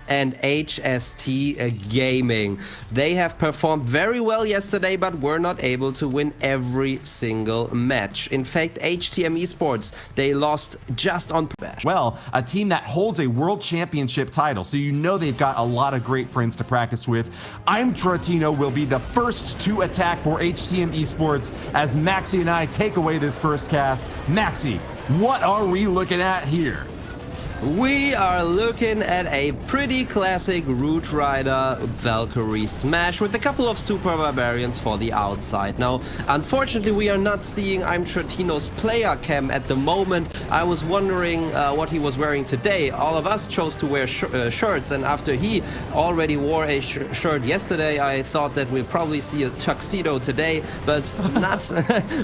and HST Gaming. They have performed very well yesterday, but were not able to win every single match. In fact, Htm Esports, they lost just on bash. Well, a team that holds a world championship title, so you know they've got a lot of great friends to practice with. I'm Tratino will be the first to attack for Htm Esports as Maxi and I take away this first cast. Maxi, what are we looking at here? We are looking at a pretty classic Root Rider Valkyrie smash with a couple of Super Barbarians for the outside. Now, unfortunately, we are not seeing I'm Tratino's player cam at the moment. I was wondering what he was wearing today. All of us chose to wear shirts, and after he already wore a shirt yesterday, I thought that we'll probably see a tuxedo today, but not.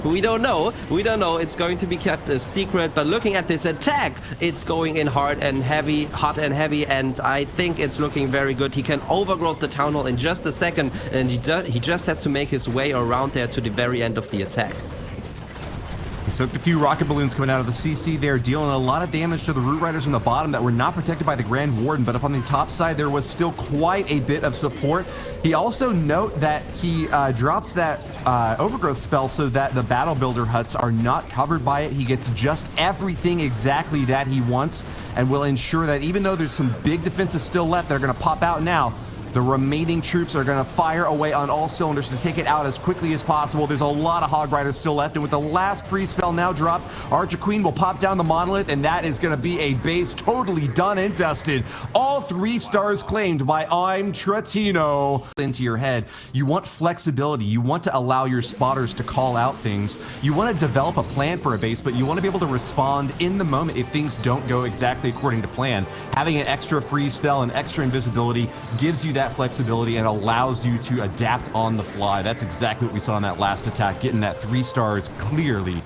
We don't know. We don't know. It's going to be kept a secret, but looking at this attack, it's going in hard and heavy, hot and heavy, and I think it's looking very good. He can overgrowth the Town Hall in just a second, and he just has to make his way around there to the very end of the attack. He soaked a few rocket balloons coming out of the CC there, dealing a lot of damage to the Root Riders on the bottom that were not protected by the Grand Warden, but up on the top side there was still quite a bit of support. He also note that he drops that overgrowth spell so that the Battle Builder huts are not covered by it. He gets just everything exactly that he wants and will ensure that even though there's some big defenses still left that are going to pop out now, the remaining troops are going to fire away on all cylinders to take it out as quickly as possible. There's a lot of Hog Riders still left, and with the last free spell now dropped, Archer Queen will pop down the Monolith, and that is going to be a base totally done and dusted. All 3 stars claimed by I'm Tratino. Into your head, you want flexibility. You want to allow your spotters to call out things. You want to develop a plan for a base, but you want to be able to respond in the moment if things don't go exactly according to plan. Having an extra free spell and extra invisibility gives you that flexibility and allows you to adapt on the fly. That's exactly what we saw in that last attack, getting that 3 stars clearly.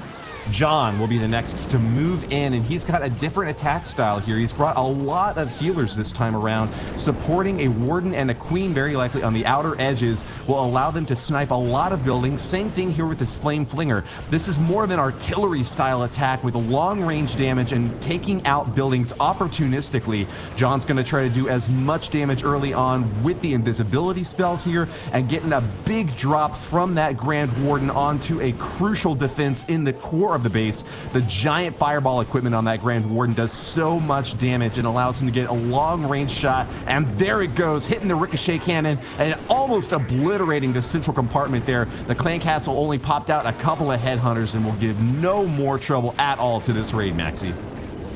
John will be the next to move in, and he's got a different attack style here. He's brought a lot of healers this time around, supporting a Warden and a Queen very likely on the outer edges will allow them to snipe a lot of buildings. Same thing here with this Flame Flinger. This is more of an artillery style attack with long range damage and taking out buildings opportunistically. John's going to try to do as much damage early on with the invisibility spells here and getting a big drop from that Grand Warden onto a crucial defense in the core of the base. The giant fireball equipment on that Grand Warden does so much damage and allows him to get a long range shot, and there it goes, hitting the ricochet cannon and almost obliterating the central compartment there. The clan castle only popped out a couple of headhunters and will give no more trouble at all to this raid, Maxi.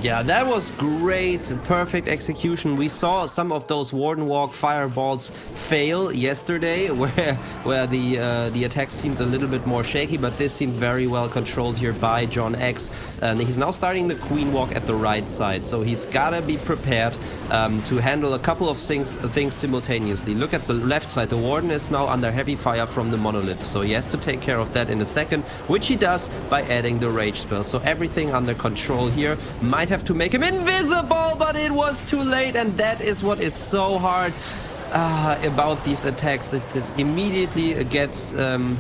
Yeah, that was great, perfect execution. We saw some of those Warden Walk fireballs fail yesterday, where the attacks seemed a little bit more shaky, but this seemed very well controlled here by John X. And he's now starting the Queen Walk at the right side, so he's gotta be prepared to handle a couple of things simultaneously. Look at the left side. The Warden is now under heavy fire from the Monolith, so he has to take care of that in a second, which he does by adding the Rage spell. So everything under control here. Might have to make him invisible, but it was too late, and that is what is so hard about these attacks. It immediately gets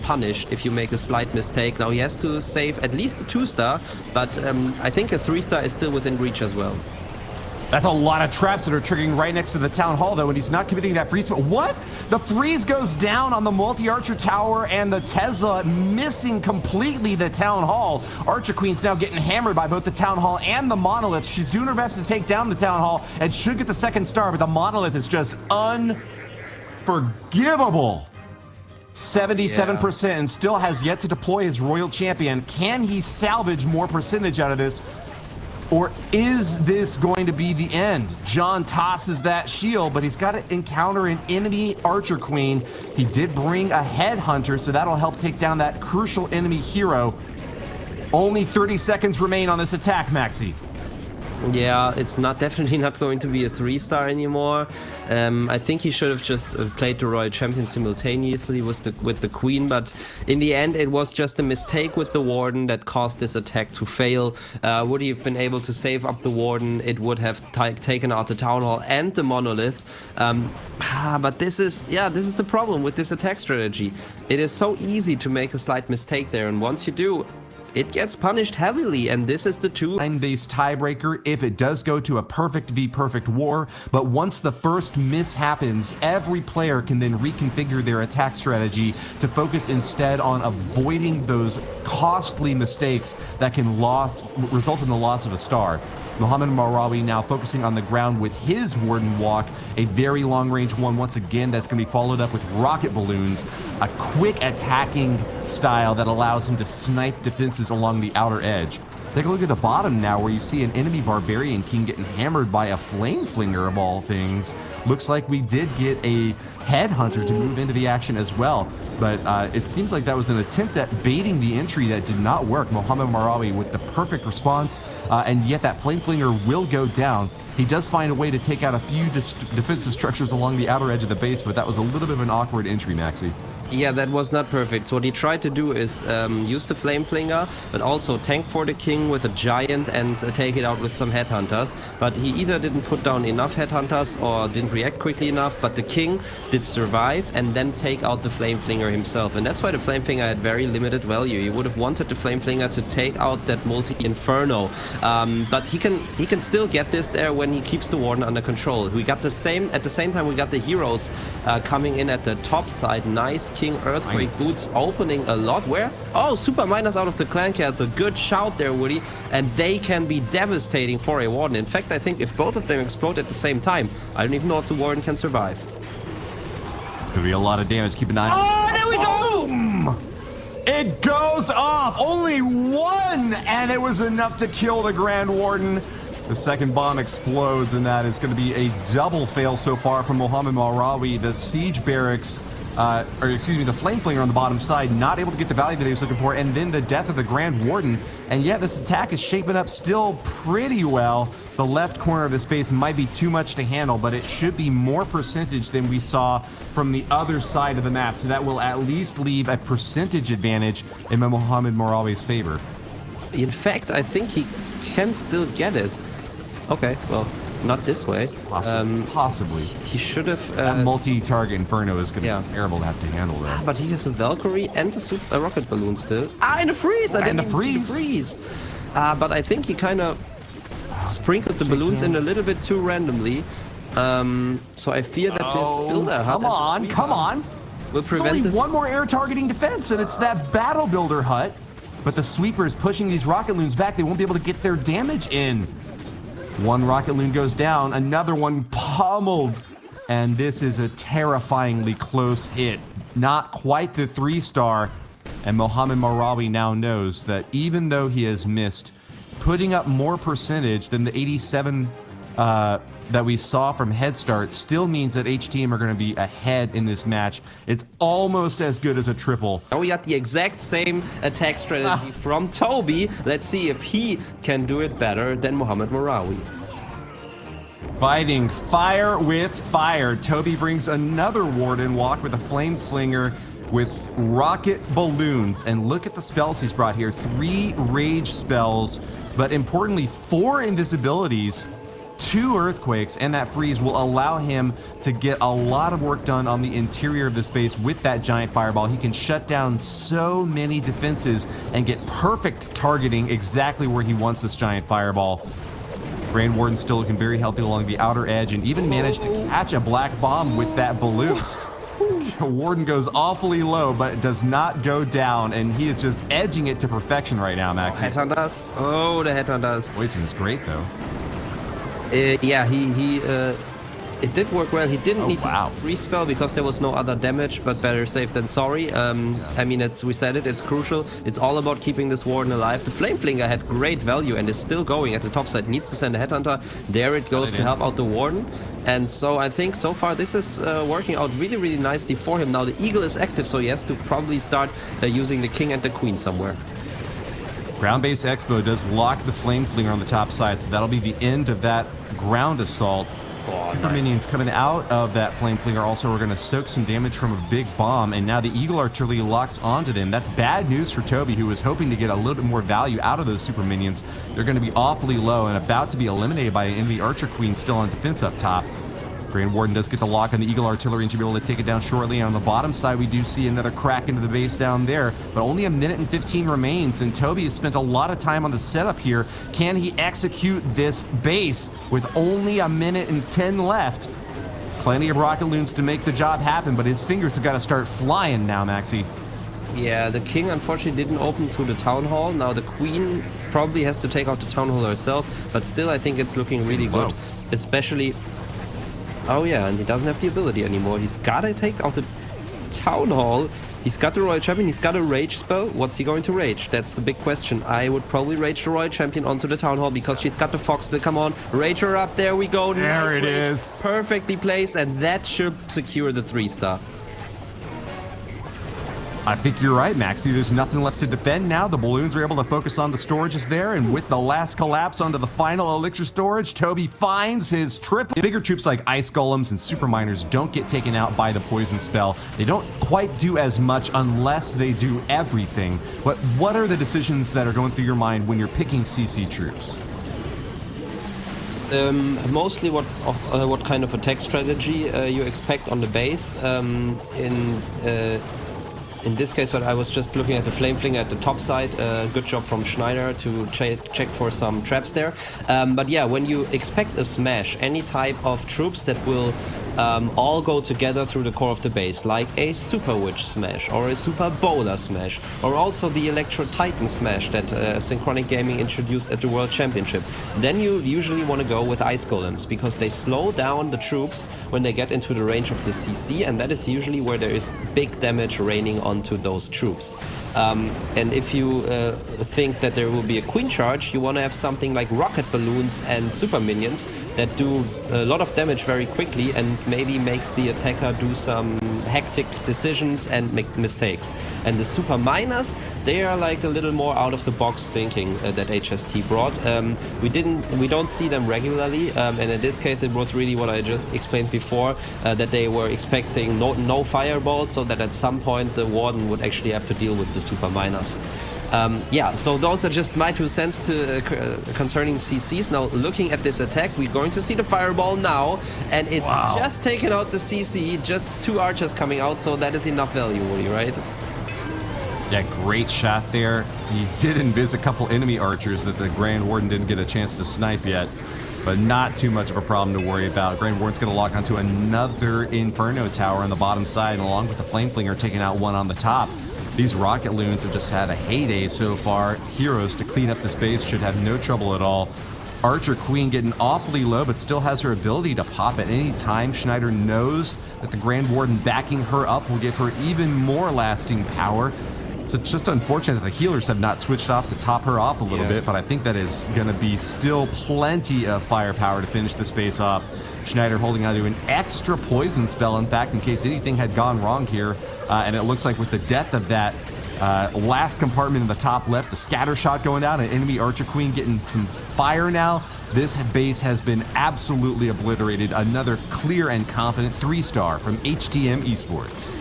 punished if you make a slight mistake. Now he has to save at least a 2-star, but I think a 3-star is still within reach as well. That's a lot of traps that are triggering right next to the Town Hall, though, and he's not committing that freeze. What? The freeze goes down on the multi-archer tower, and the Tesla missing completely the Town Hall. Archer Queen's now getting hammered by both the Town Hall and the Monolith. She's doing her best to take down the Town Hall and should get the 2nd star, but the Monolith is just unforgivable. 77% and still has yet to deploy his Royal Champion. Can he salvage more percentage out of this? Or is this going to be the end? John tosses that shield, but he's got to encounter an enemy Archer Queen. He did bring a Headhunter, so that'll help take down that crucial enemy hero. Only 30 seconds remain on this attack, Maxi. Yeah, it's definitely not going to be a 3-star anymore. I think he should have just played the Royal Champion simultaneously with the Queen, but in the end it was just a mistake with the Warden that caused this attack to fail. Would he have been able to save up the Warden, it would have taken out the Town Hall and the Monolith. But this is the problem with this attack strategy. It is so easy to make a slight mistake there, and once you do, it gets punished heavily, and this is the 2-base tiebreaker if it does go to a perfect v perfect war. But once the first miss happens, every player can then reconfigure their attack strategy to focus instead on avoiding those costly mistakes that can result in the loss of a star. Mohamed Marawi now focusing on the ground with his Warden Walk, a very long-range one once again that's going to be followed up with rocket balloons, a quick attacking style that allows him to snipe defenses along the outer edge. Take a look at the bottom now, where you see an enemy Barbarian King getting hammered by a Flame Flinger of all things. Looks like we did get a Headhunter to move into the action as well, but it seems like that was an attempt at baiting the entry that did not work. Mohamed Marawi with the perfect response, and yet that Flame Flinger will go down. He does find a way to take out a few defensive structures along the outer edge of the base, but that was a little bit of an awkward entry, Maxi. Yeah, that was not perfect. So what he tried to do is use the Flame Flinger, but also tank for the King with a Giant and take it out with some Headhunters. But he either didn't put down enough Headhunters or didn't react quickly enough, but the King did survive and then take out the Flame Flinger himself. And that's why the Flame Flinger had very limited value. He would have wanted the Flame Flinger to take out that multi-Inferno. But he can still get this there when he keeps the Warden under control. We got the same, at the same time we got the heroes coming in at the top side. Nice King Earthquake Boots opening a lot. Where? Oh, Super Miners out of the Clan Castle. Good shout there, Woody. And they can be devastating for a Warden. In fact, I think if both of them explode at the same time, I don't even know if the Warden can survive. It's going to be a lot of damage. Keep an eye on it. Oh, there we go! Boom! It goes off! Only one! And it was enough to kill the Grand Warden. The second bomb explodes, and that is going to be a double fail so far from Mohamed Marawi. The Siege Barracks, the Flame Flinger on the bottom side, not able to get the value that he was looking for, and then the death of the Grand Warden. And yet this attack is shaping up still pretty well. The left corner of the space might be too much to handle, but it should be more percentage than we saw from the other side of the map. So that will at least leave a percentage advantage in Mohamed Marawi's favor. In fact, I think he can still get it. Okay, well, not this way. Possibly. He should have... that multi-target Inferno is going to be terrible to have to handle, though. But he has a Valkyrie and a rocket balloon still. And a freeze! I didn't even see the freeze! But I think he kind of sprinkled the balloons in a little bit too randomly. So I fear that this builder hut... Come on! Will prevent it's only one more air targeting defense, and it's that Battle Builder hut. But the sweepers pushing these rocket loons back, they won't be able to get their damage in. One rocket loon goes down, another one pummeled, and this is a terrifyingly close hit. Not quite the 3-star, and Mohamed Marawi now knows that even though he has missed, putting up more percentage than the 87 that we saw from Head Start still means that HTM are going to be ahead in this match. It's almost as good as a triple. Now we got the exact same attack strategy from Toby. Let's see if he can do it better than Mohamed Marawi. Fighting fire with fire. Toby brings another Warden Walk with a Flame Flinger with rocket balloons. And look at the spells he's brought here. 3 rage spells, but importantly 4 invisibilities, 2 earthquakes, and that freeze will allow him to get a lot of work done on the interior of the space with that giant fireball. He can shut down so many defenses and get perfect targeting exactly where he wants this giant fireball. Grand Warden still looking very healthy along the outer edge, and even managed to catch a black bomb with that balloon. Warden goes awfully low, but does not go down, and he is just edging it to perfection right now, Max. Headhunters. Oh, the Headhunters. Poison's great, though. Yeah, it did work well. He didn't need to free spell because there was no other damage, but better safe than sorry. I mean, we said it, it's crucial. It's all about keeping this Warden alive. The Flame Flinger had great value and is still going at the top side. Needs to send a Headhunter. There it goes to help out the Warden. And so I think so far this is working out really, really nicely for him. Now the Eagle is active, so he has to probably start using the King and the Queen somewhere. Ground Base Expo does lock the Flame Flinger on the top side, so that'll be the end of that ground assault. Super minions coming out of that Flame Flinger also are going to soak some damage from a big bomb, and now the Eagle Artillery locks onto them. That's bad news for Toby, who was hoping to get a little bit more value out of those super minions. They're going to be awfully low and about to be eliminated by an enemy Archer Queen still on defense up top. Grand Warden does get the lock on the Eagle Artillery and should be able to take it down shortly. And on the bottom side, we do see another crack into the base down there, but only a minute and 15 remains, and Toby has spent a lot of time on the setup here. Can he execute this base with only a minute and 10 left? Plenty of rocket loons to make the job happen, but his fingers have got to start flying now, Maxi. Yeah, the king unfortunately didn't open to the town hall. Now the queen probably has to take out the town hall herself, but still I think it's looking really good, especially... Oh yeah, and he doesn't have the ability anymore. He's gotta take out the town hall. He's got the Royal Champion, he's got a rage spell. What's he going to rage? That's the big question. I would probably rage the Royal Champion onto the town hall because she's got the fox. Come on, rage her up, there we go. There nice it rage. Is. Perfectly placed, and that should secure the 3-star. I think you're right, Maxi. There's nothing left to defend now. The balloons are able to focus on the storages there, and with the last collapse onto the final elixir storage, Toby finds his triple. Bigger troops like ice golems and super miners don't get taken out by the poison spell. They don't quite do as much unless they do everything. But what are the decisions that are going through your mind when you're picking CC troops? Mostly what kind of attack strategy you expect on the base. In this case, but I was just looking at the flame flinger at the top side. Good job from Schneider to check for some traps there. But yeah, when you expect a smash, any type of troops that will all go together through the core of the base, like a Super Witch smash or a Super Bowler smash, or also the Electro Titan smash that Synchronic Gaming introduced at the World Championship, then you usually want to go with Ice Golems because they slow down the troops when they get into the range of the CC, and that is usually where there is big damage raining onto those troops. And if you think that there will be a queen charge, you want to have something like rocket balloons and super minions that do a lot of damage very quickly and maybe makes the attacker do some hectic decisions and make mistakes. And the super miners, they are like a little more out of the box thinking that HST brought. We don't see them regularly, and in this case it was really what I just explained before, that they were expecting no fireballs, so that at some point the warden would actually have to deal with the super miners. Yeah, so those are just my 2 cents concerning CCs. Now, looking at this attack, we're going to see the fireball now, and it's just taken out the CC, just 2 archers coming out, so that is enough value, Woody, right? Yeah, great shot there. He did invis a couple enemy archers that the Grand Warden didn't get a chance to snipe yet, but not too much of a problem to worry about. Grand Warden's going to lock onto another Inferno tower on the bottom side, and along with the Flame Flinger taking out one on the top. These rocket loons have just had a heyday so far. Heroes to clean up the space should have no trouble at all. Archer Queen getting awfully low, but still has her ability to pop at any time. Schneider knows that the Grand Warden backing her up will give her even more lasting power. So it's just unfortunate that the healers have not switched off to top her off a little bit, but I think that is going to be still plenty of firepower to finish this base off. Schneider holding on to an extra poison spell, in fact, in case anything had gone wrong here. And it looks like with the death of that last compartment in the top left, the scatter shot going down, and enemy Archer Queen getting some fire now, this base has been absolutely obliterated. Another clear and confident 3-star from Htm Esports.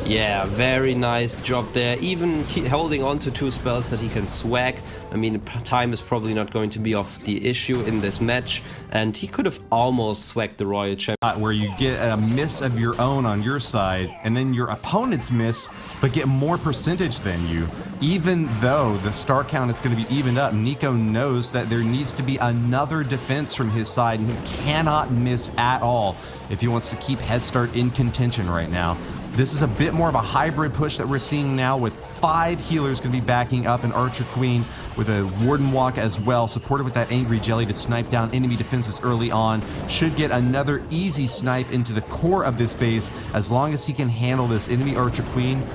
Yeah, very nice job there. Even holding on to 2 spells that he can swag. I mean, time is probably not going to be of the issue in this match. And he could have almost swagged the Royal Champion. Where you get a miss of your own on your side, and then your opponent's miss, but get more percentage than you. Even though the star count is going to be evened up, Nico knows that there needs to be another defense from his side, and he cannot miss at all if he wants to keep Head Start in contention right now. This is a bit more of a hybrid push that we're seeing now, with 5 healers going to be backing up an Archer Queen with a Warden Walk as well, supported with that Angry Jelly to snipe down enemy defenses early on. Should get another easy snipe into the core of this base as long as he can handle this enemy Archer Queen.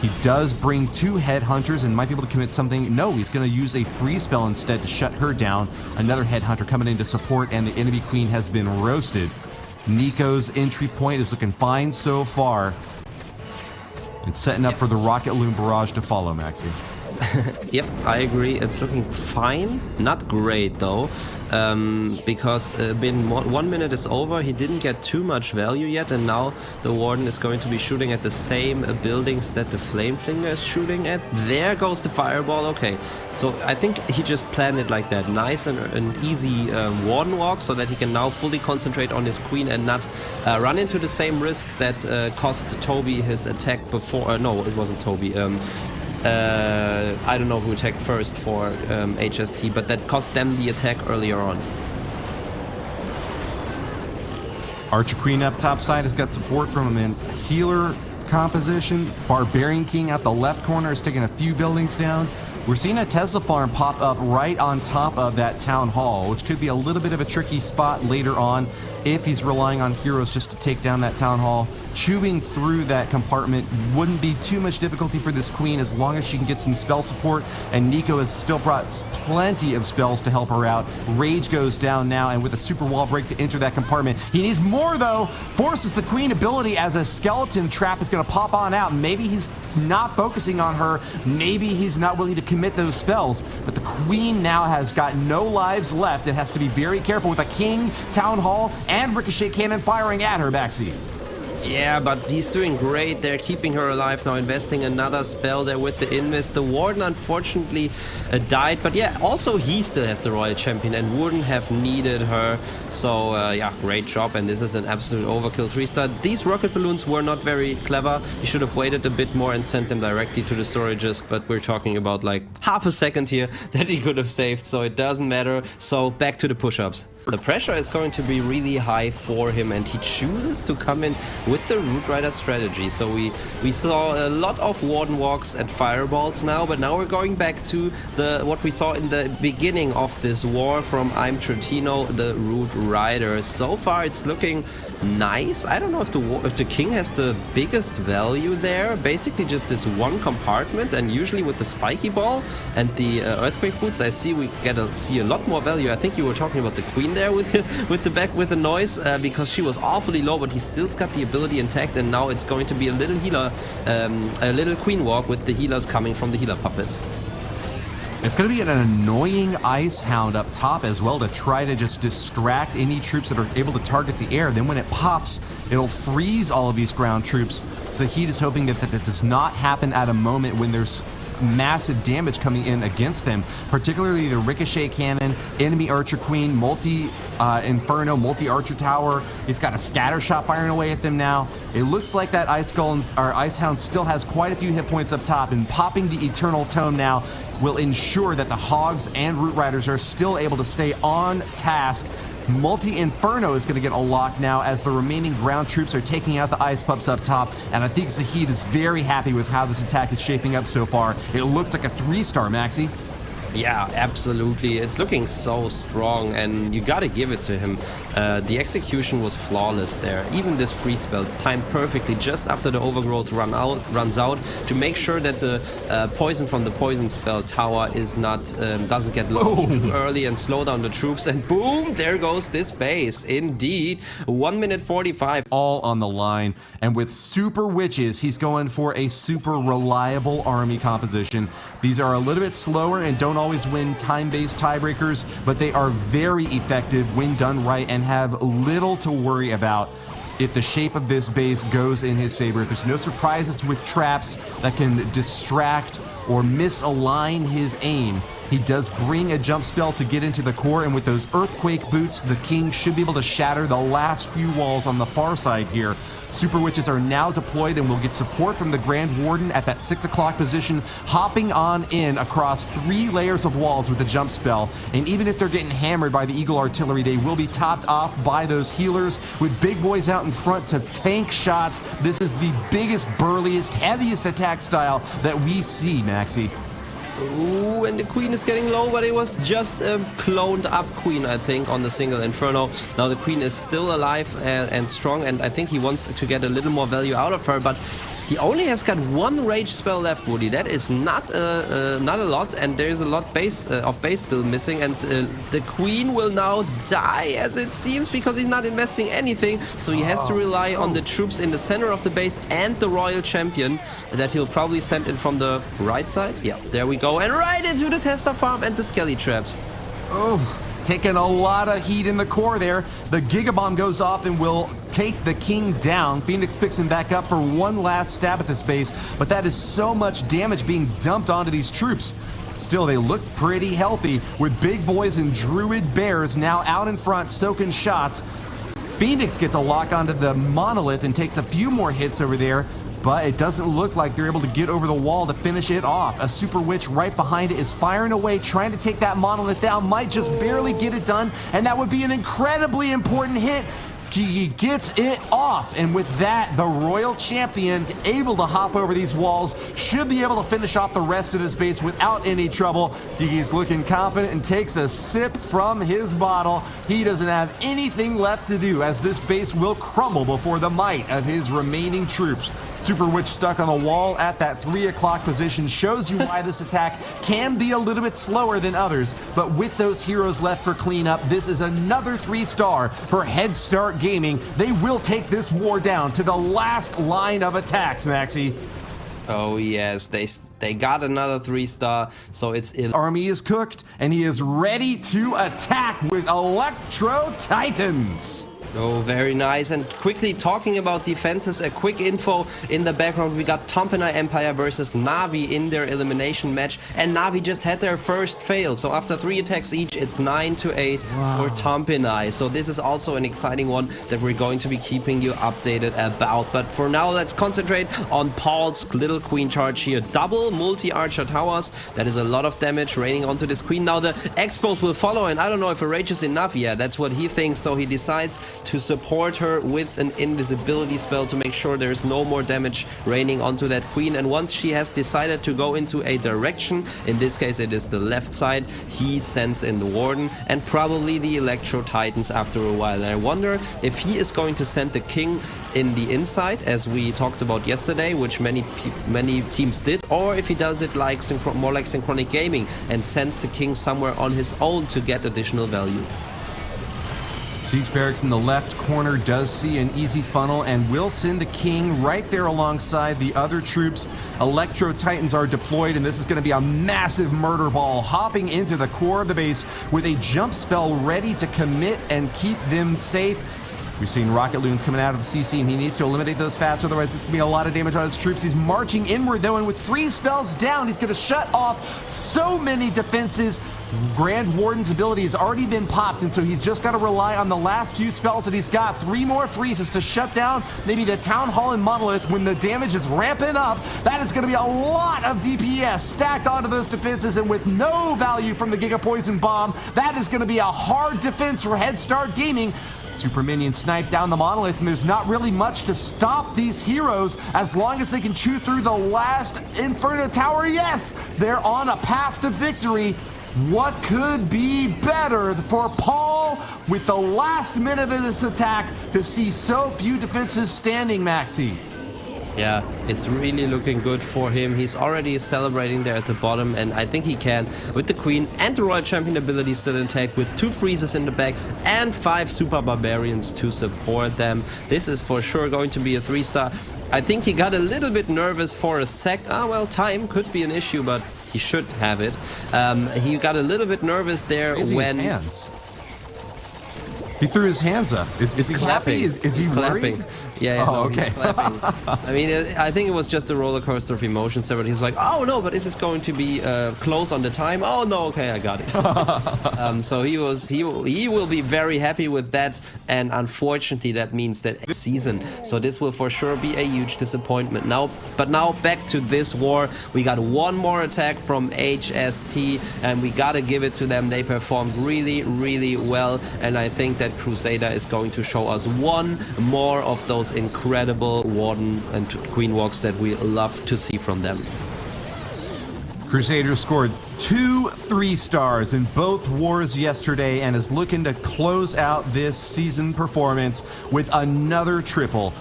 He does bring 2 Headhunters and might be able to commit something. No, he's going to use a free spell instead to shut her down. Another Headhunter coming in to support, and the enemy Queen has been roasted. Nico's entry point is looking fine so far. And setting up for the Rocket Loon barrage to follow, Maxi. Yep, I agree. It's looking fine. Not great, though. because been 1 minute is over, he didn't get too much value yet, and now the Warden is going to be shooting at the same buildings that the Flame Flinger is shooting at. There goes the fireball. Okay, so I think he just planned it like that, nice and an easy Warden walk, so that he can now fully concentrate on his Queen and not run into the same risk that cost Toby his attack before. No, it wasn't Toby. I don't know who attacked first for HST, but that cost them the attack earlier on. Archer Queen up top side has got support from a healer composition. Barbarian King at the left corner is taking a few buildings down. We're seeing a Tesla farm pop up right on top of that town hall, which could be a little bit of a tricky spot later on if he's relying on heroes just to take down that town hall. Chewing through that compartment wouldn't be too much difficulty for this Queen as long as she can get some spell support, and Nico has still brought plenty of spells to help her out. Rage goes down now, and with a super wall break to enter that compartment. He needs more though, forces the Queen ability as a skeleton trap is going to pop on out. Maybe he's not focusing on her, maybe he's not willing to commit those spells, but the Queen now has got no lives left and has to be very careful with a King, Town Hall, and Ricochet Cannon firing at her backseat. Yeah, but he's doing great. They're keeping her alive now, investing another spell there with the Invis. The Warden unfortunately died, but yeah, also he still has the Royal Champion and wouldn't have needed her. So yeah, great job, and this is an absolute overkill 3-star. These rocket balloons were not very clever. He should have waited a bit more and sent them directly to the storages, but we're talking about like half a second here that he could have saved, so it doesn't matter. So back to the push-ups. The pressure is going to be really high for him, and he chooses to come in with the Root Rider strategy. So we saw a lot of Warden walks and fireballs now, but now we're going back to what we saw in the beginning of this war from I'm Trentino, the Root Rider. So far it's looking nice. I don't know if the King has the biggest value there. Basically just this one compartment, and usually with the spiky ball and the earthquake boots I see we see a lot more value. I think you were talking about the Queen there with the noise, because she was awfully low, but he still's got the ability intact, and now it's going to be a little healer, a little Queen walk with the healers coming from the healer puppet. It's going to be an annoying Ice Hound up top as well to try to just distract any troops that are able to target the air. Then when it pops, it'll freeze all of these ground troops. So Heat is hoping that that does not happen at a moment when there's massive damage coming in against them, particularly the Ricochet Cannon, enemy Archer Queen, multi Inferno, multi Archer Tower. He's got a scatter shot firing away at them now. It looks like that Ice Golem or Ice Hound still has quite a few hit points up top, and popping the Eternal Tome now will ensure that the Hogs and Root Riders are still able to stay on task. Multi-Inferno is going to get a lock now as the remaining ground troops are taking out the Ice Pups up top, and I think Zahid is very happy with how this attack is shaping up so far. It looks like a 3-star, Maxi. Yeah, absolutely. It's looking so strong, and you gotta give it to him. The execution was flawless there. Even this free spell timed perfectly just after the overgrowth runs out to make sure that the poison from the poison spell tower is not doesn't get launched too early and slow down the troops. And boom, there goes this base. Indeed, 1 minute 45. All on the line, and with super witches, he's going for a super reliable army composition. These are a little bit slower and don't always win time-based tiebreakers, but they are very effective when done right and have little to worry about if the shape of this base goes in his favor. There's no surprises with traps that can distract or misalign his aim. He does bring a jump spell to get into the core, and with those Earthquake Boots, the King should be able to shatter the last few walls on the far side here. Super Witches are now deployed and will get support from the Grand Warden at that 6 o'clock position, hopping on in across 3 layers of walls with the jump spell. And even if they're getting hammered by the Eagle Artillery, they will be topped off by those healers with big boys out in front to tank shots. This is the biggest, burliest, heaviest attack style that we see, Maxi. Ooh, and the Queen is getting low, but it was just a cloned up Queen, I think, on the single Inferno. Now the Queen is still alive and strong, and I think he wants to get a little more value out of her, but he only has got 1 rage spell left, Woody. That is not a lot, and there's a lot of base still missing, and the Queen will now die, as it seems, because he's not investing anything, so he has to rely on the troops in the center of the base and the Royal Champion that he'll probably send in from the right side. Yeah, there we go. And right into the Tester farm and the Skelly traps. Oh, taking a lot of heat in the core there. The Giga Bomb goes off and will take the King down. Phoenix picks him back up for one last stab at this base, but that is so much damage being dumped onto these troops. Still, they look pretty healthy with Big Boys and Druid Bears now out in front soaking shots. Phoenix gets a lock onto the Monolith and takes a few more hits over there, but it doesn't look like they're able to get over the wall to finish it off. A Super Witch right behind it is firing away, trying to take that Monolith down, might just barely get it done, and that would be an incredibly important hit. He gets it off, and with that, the Royal Champion able to hop over these walls, should be able to finish off the rest of this base without any trouble. Gigi's looking confident and takes a sip from his bottle. He doesn't have anything left to do, as this base will crumble before the might of his remaining troops. Super Witch stuck on the wall at that 3 o'clock position shows you why this attack can be a little bit slower than others, but with those heroes left for cleanup, this is another 3-star for Head Start Gaming. They will take this war down to the last line of attacks, Maxi. Oh yes, they got another 3-star, so it's Army is cooked, and he is ready to attack with Electro Titans. Oh, very nice. And quickly talking about defenses, a quick info in the background. We got Tompenai Empire versus Na'Vi in their elimination match, and Na'Vi just had their first fail. So after 3 attacks each, it's 9-8 for Tompenai. So this is also an exciting one that we're going to be keeping you updated about. But for now, let's concentrate on Paul's little queen charge here. Double multi-archer towers. That is a lot of damage raining onto this queen. Now the Expos will follow, and I don't know if a rage is enough. Yeah, that's what he thinks. So he decides to support her with an invisibility spell to make sure there's no more damage raining onto that queen. And once she has decided to go into a direction, in this case it is the left side, he sends in the Warden and probably the Electro Titans after a while. And I wonder if he is going to send the King in the inside, as we talked about yesterday, which many teams did, or if he does it like more like Synchronic Gaming and sends the King somewhere on his own to get additional value. Siege Barracks in the left corner does see an easy funnel and will send the King right there alongside the other troops. Electro Titans are deployed, and this is going to be a massive murder ball hopping into the core of the base with a jump spell ready to commit and keep them safe. We've seen rocket loons coming out of the CC, and he needs to eliminate those fast, otherwise it's going to be a lot of damage on his troops. He's marching inward, though, and with 3 spells down, he's going to shut off so many defenses. Grand Warden's ability has already been popped, and so he's just got to rely on the last few spells that he's got. 3 more freezes to shut down maybe the Town Hall and Monolith when the damage is ramping up. That is going to be a lot of DPS stacked onto those defenses, and with no value from the Giga Poison Bomb, that is going to be a hard defense for Head Start Gaming. Super Minions snipe down the Monolith, and there's not really much to stop these heroes as long as they can chew through the last Inferno Tower. Yes, they're on a path to victory. What could be better for Paul with the last minute of this attack to see so few defenses standing, Maxi? Yeah, it's really looking good for him. He's already celebrating there at the bottom, and I think he can with the Queen and the Royal Champion ability still intact, with 2 freezes in the back and 5 Super Barbarians to support them. This is for sure going to be a 3-star. I think he got a little bit nervous for a sec. Well, time could be an issue, but he should have it. He got a little bit nervous there when... His hands. He threw his hands up. Is he clapping? Is he clapping? Yeah, oh, okay. He's clapping. I mean, I think it was just a roller coaster of emotions there, but he's like, oh no, but is this going to be close on the time? Oh no, okay, I got it. So he will be very happy with that, and unfortunately that means that season. So this will for sure be a huge disappointment. Now back to this war. We got 1 more attack from HST, and we gotta give it to them. They performed really, really well, and I think that Crusader is going to show us 1 more of those incredible Warden and Queen walks that we love to see from them. Crusader scored 2 3-stars in both wars yesterday and is looking to close out this season performance with another triple.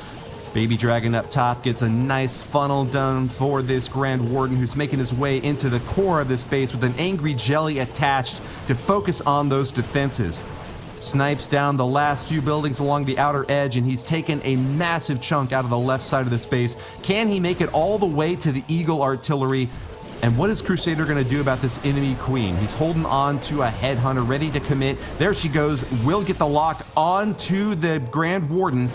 Baby Dragon up top gets a nice funnel done for this Grand Warden, who's making his way into the core of this base with an Angry Jelly attached to focus on those defenses. Snipes down the last few buildings along the outer edge, and he's taken a massive chunk out of the left side of the space. Can he make it all the way to the Eagle Artillery And what is Crusader going to do about this enemy queen? He's holding on to a headhunter, ready to commit. There she goes. Will get the lock onto the Grand Warden.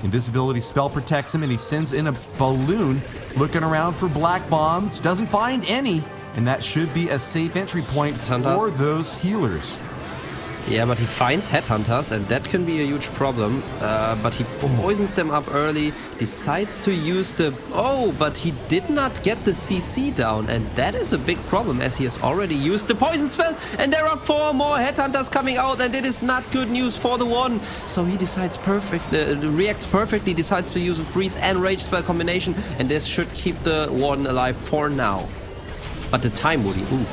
Invisibility spell protects him, and he sends in a balloon, looking around for black bombs. Doesn't find any, and that should be a safe entry point for those healers. Yeah, but he finds headhunters, and that can be a huge problem. But he poisons them up early, decides to use the... Oh, but he did not get the CC down, and that is a big problem, as he has already used the poison spell, and there are 4 more headhunters coming out, and it is not good news for the Warden. So he decides reacts perfectly, decides to use a freeze and rage spell combination, and this should keep the Warden alive for now. But the time, Woody, ooh.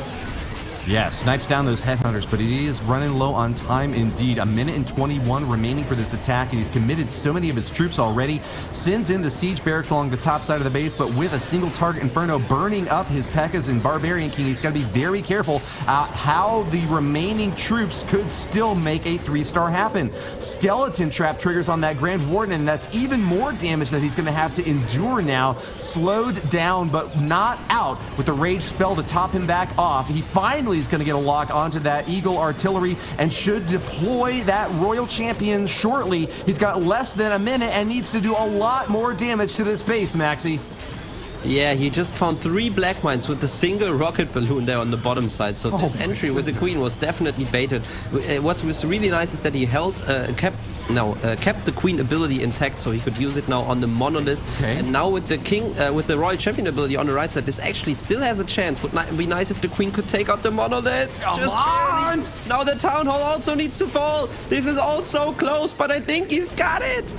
Yeah, snipes down those headhunters, but he is running low on time indeed. 1:21 remaining for this attack, and he's committed so many of his troops already. Sends in the siege barracks along the top side of the base, but with a single target Inferno burning up his P.E.K.K.A.s and Barbarian King, he's got to be very careful how the remaining troops could still make a 3-star happen. Skeleton trap triggers on that Grand Warden, and that's even more damage that he's going to have to endure now. Slowed down, but not out with the rage spell to top him back off. He finally is going to get a lock onto that Eagle artillery and should deploy that Royal Champion shortly. He's got less than a minute and needs to do a lot more damage to this base, Maxi. Yeah, he just found 3 black mines with a single rocket balloon there on the bottom side. So this entry with the Queen was definitely baited. What was really nice is that he kept the Queen ability intact, so he could use it now on the Monolith. Okay. And now with the King, with the Royal Champion ability on the right side, this actually still has a chance. Would be nice if the Queen could take out the Monolith. Come just on! barely. Now the Town Hall also needs to fall. This is all so close, but I think he's got it.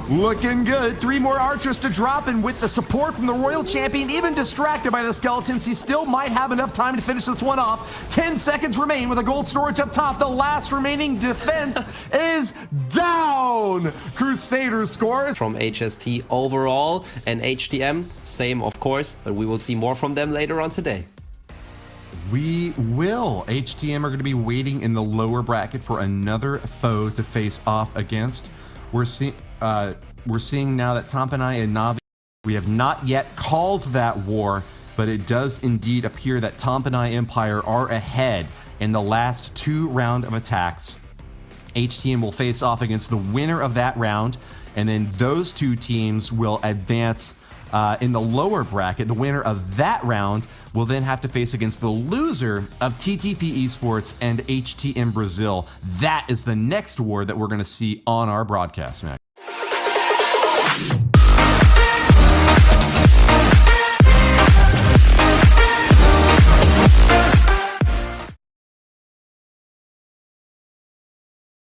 Looking good. 3 more archers to drop, and with the support from the Royal Champion, even distracted by the skeletons, he still might have enough time to finish this one off. 10 seconds remain with a gold storage up top. The last remaining defense is down. Crusader scores. From HST overall, and HTM, same of course, but we will see more from them later on today. We will. HTM are going to be waiting in the lower bracket for another foe to face off against. We're seeing now that Tampanai and Navi, we have not yet called that war, but it does indeed appear that Tampanai Empire are ahead in the last 2 rounds of attacks. HTM will face off against the winner of that round, and then those 2 teams will advance in the lower bracket. The winner of that round will then have to face against the loser of TTP Esports and HTM Brazil. That is the next war that we're going to see on our broadcast, Max.